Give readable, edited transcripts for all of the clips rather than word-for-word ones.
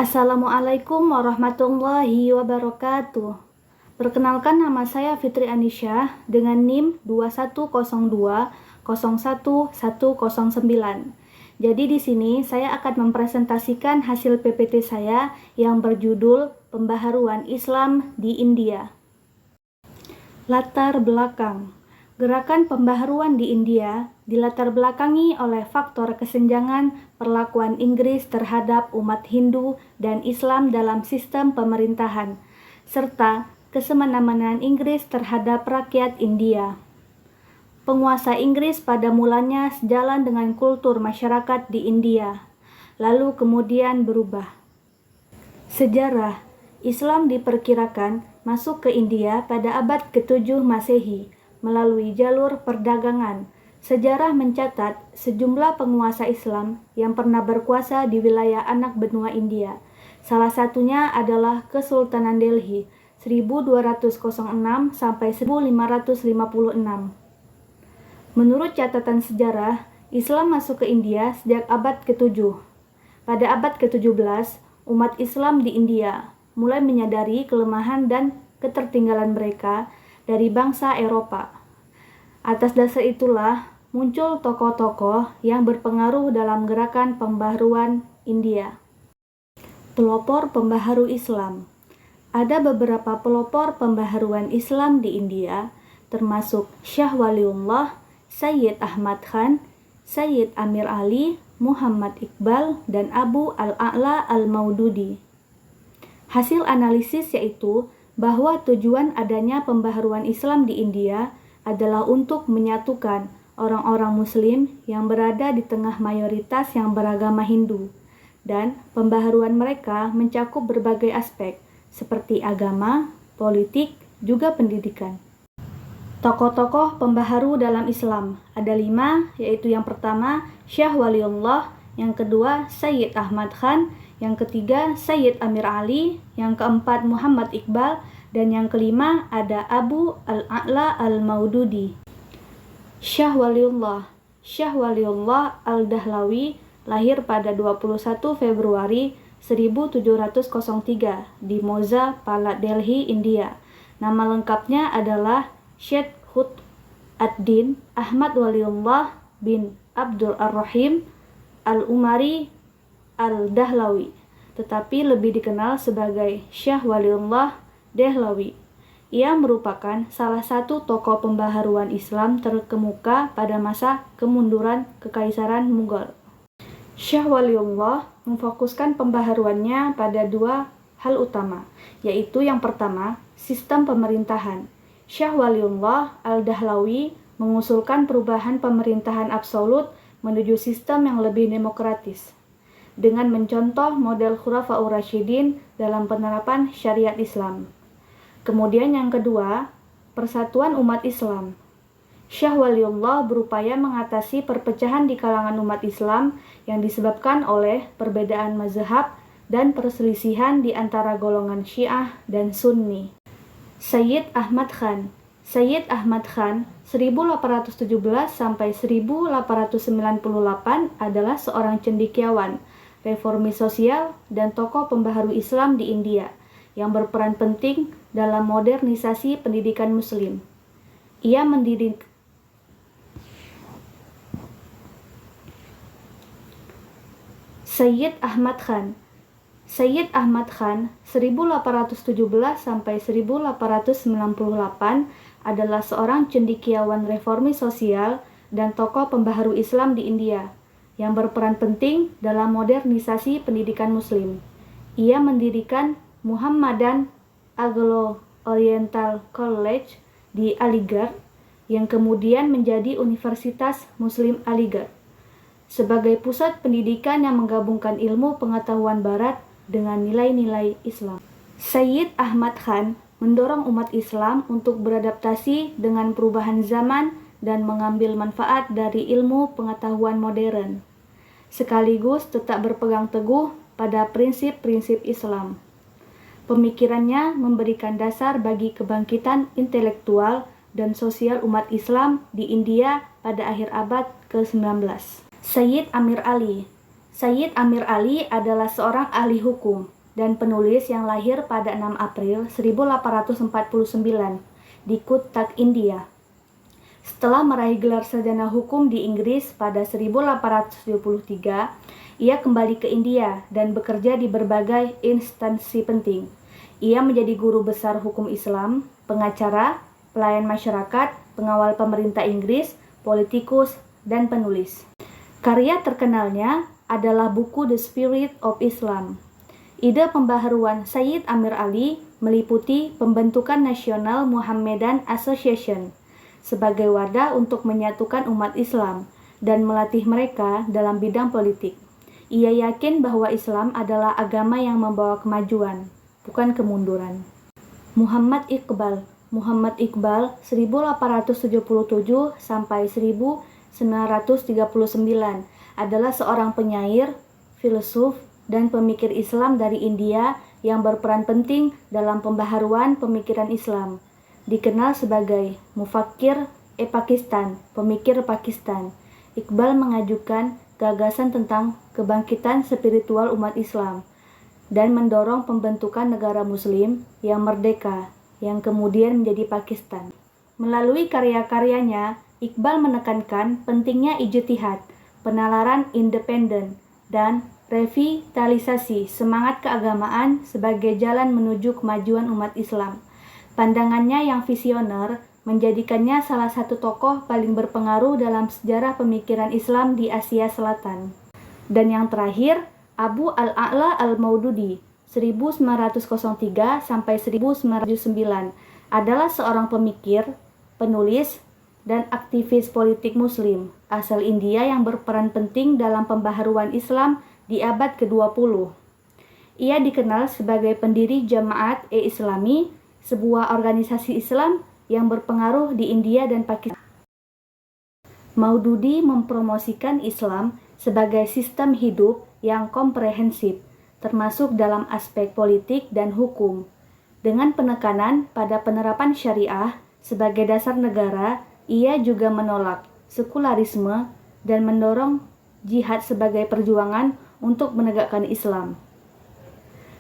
Assalamualaikum warahmatullahi wabarakatuh. Perkenalkan, nama saya Fitri Anisyah dengan NIM 2102011109. Jadi di sini saya akan mempresentasikan hasil PPT saya yang berjudul Pembaharuan Islam di India. Latar belakang. Gerakan pembaharuan di India dilatar belakangi oleh faktor kesenjangan perlakuan Inggris terhadap umat Hindu dan Islam dalam sistem pemerintahan, serta kesemena-menaan Inggris terhadap rakyat India. Penguasa Inggris pada mulanya sejalan dengan kultur masyarakat di India, lalu kemudian berubah. Sejarah. Islam diperkirakan masuk ke India pada abad ke-7 Masehi melalui jalur perdagangan. Sejarah mencatat sejumlah penguasa Islam yang pernah berkuasa di wilayah anak benua India. Salah satunya adalah Kesultanan Delhi 1206 sampai 1556. Menurut catatan sejarah, Islam masuk ke India sejak abad ke-7. Pada abad ke-17, umat Islam di India mulai menyadari kelemahan dan ketertinggalan mereka dari bangsa Eropa. Atas dasar itulah muncul tokoh-tokoh yang berpengaruh dalam gerakan pembaharuan India. Pelopor pembaharu Islam. Ada beberapa pelopor pembaharuan Islam di India, termasuk Syah Waliullah, Sayyid Ahmad Khan, Sayyid Amir Ali, Muhammad Iqbal, dan Abu al-A'la al-Maududi. Hasil analisis yaitu bahwa tujuan adanya pembaharuan Islam di India adalah untuk menyatukan orang-orang Muslim yang berada di tengah mayoritas yang beragama Hindu, dan pembaharuan mereka mencakup berbagai aspek seperti agama, politik, juga pendidikan. Tokoh-tokoh pembaharu dalam Islam ada 5, yaitu yang pertama Syah Waliullah, yang kedua Sayyid Ahmad Khan, yang ketiga Sayyid Amir Ali, yang keempat Muhammad Iqbal, dan yang kelima ada Abu al-A'la al-Maududi. Syah Waliullah. Syah Waliullah al-Dahlawi lahir pada 21 Februari 1703 di Moza, Palat, Delhi, India. Nama lengkapnya adalah Syed Hud ad-Din Ahmad Waliullah bin Abdul Ar-Rahim al-Umari al-Dahlawi, tetapi lebih dikenal sebagai Syah Waliullah Dehlawi. Ia merupakan salah satu tokoh pembaharuan Islam terkemuka pada masa kemunduran Kekaisaran Mughal. Syah Waliullah memfokuskan pembaharuannya pada 2 hal utama, yaitu yang pertama, sistem pemerintahan. Syah Waliullah al-Dahlawi mengusulkan perubahan pemerintahan absolut menuju sistem yang lebih demokratis, dengan mencontoh model Khulafaur Rasyidin dalam penerapan syariat Islam. Kemudian yang kedua, persatuan umat Islam. Syah Waliullah berupaya mengatasi perpecahan di kalangan umat Islam yang disebabkan oleh perbedaan mazhab dan perselisihan di antara golongan Syiah dan Sunni. Sayyid Ahmad Khan. Sayyid Ahmad Khan 1817 sampai 1898 adalah seorang cendekiawan, reformis sosial, dan tokoh pembaharu Islam di India yang berperan penting dalam modernisasi pendidikan Muslim. Ia mendirikan Sayyid Ahmad Khan. Sayyid Ahmad Khan 1817 sampai 1898 adalah seorang cendekiawan reformis sosial dan tokoh pembaharu Islam di India yang berperan penting dalam modernisasi pendidikan Muslim. Ia mendirikan Muhammadan Anglo-Oriental College di Aligarh, yang kemudian menjadi Universitas Muslim Aligarh, sebagai pusat pendidikan yang menggabungkan ilmu pengetahuan Barat dengan nilai-nilai Islam. Sayyid Ahmad Khan mendorong umat Islam untuk beradaptasi dengan perubahan zaman dan mengambil manfaat dari ilmu pengetahuan modern, sekaligus tetap berpegang teguh pada prinsip-prinsip Islam. Pemikirannya memberikan dasar bagi kebangkitan intelektual dan sosial umat Islam di India pada akhir abad ke-19. Sayyid Amir Ali. Sayyid Amir Ali adalah seorang ahli hukum dan penulis yang lahir pada 6 April 1849 di Cuttack, India. Setelah meraih gelar sarjana hukum di Inggris pada 1873, ia kembali ke India dan bekerja di berbagai instansi penting. Ia menjadi guru besar hukum Islam, pengacara, pelayan masyarakat, pengawal pemerintah Inggris, politikus, dan penulis. Karya terkenalnya adalah buku The Spirit of Islam. Ide pembaharuan Sayyid Amir Ali meliputi pembentukan National Muhammadan Association sebagai wadah untuk menyatukan umat Islam dan melatih mereka dalam bidang politik. Ia yakin bahwa Islam adalah agama yang membawa kemajuan, bukan kemunduran. Muhammad Iqbal 1877 sampai 1939 adalah seorang penyair, filsuf, dan pemikir Islam dari India yang berperan penting dalam pembaharuan pemikiran Islam. Dikenal sebagai Mufakkir Pakistan, pemikir Pakistan. Iqbal mengajukan gagasan tentang kebangkitan spiritual umat Islam dan mendorong pembentukan negara Muslim yang merdeka, yang kemudian menjadi Pakistan. Melalui karya-karyanya, Iqbal menekankan pentingnya ijtihad, penalaran independen, dan revitalisasi semangat keagamaan sebagai jalan menuju kemajuan umat Islam. Pandangannya yang visioner menjadikannya salah satu tokoh paling berpengaruh dalam sejarah pemikiran Islam di Asia Selatan. Dan yang terakhir, Abu al-A'la al-Maududi 1903 sampai 1909 adalah seorang pemikir, penulis, dan aktivis politik Muslim asal India yang berperan penting dalam pembaharuan Islam di abad ke-20. Ia dikenal sebagai pendiri Jamaat-e-Islami, sebuah organisasi Islam yang berpengaruh di India dan Pakistan. Maududi mempromosikan Islam sebagai sistem hidup yang komprehensif, termasuk dalam aspek politik dan hukum, dengan penekanan pada penerapan syariah sebagai dasar negara. Ia juga menolak sekularisme dan mendorong jihad sebagai perjuangan untuk menegakkan Islam.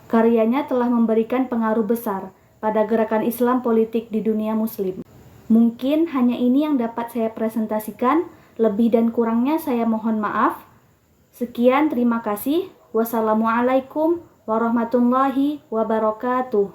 Karyanya telah memberikan pengaruh besar pada gerakan Islam politik di dunia Muslim. Mungkin hanya ini yang dapat saya presentasikan, lebih dan kurangnya saya mohon maaf. Sekian, terima kasih. Wassalamualaikum warahmatullahi wabarakatuh.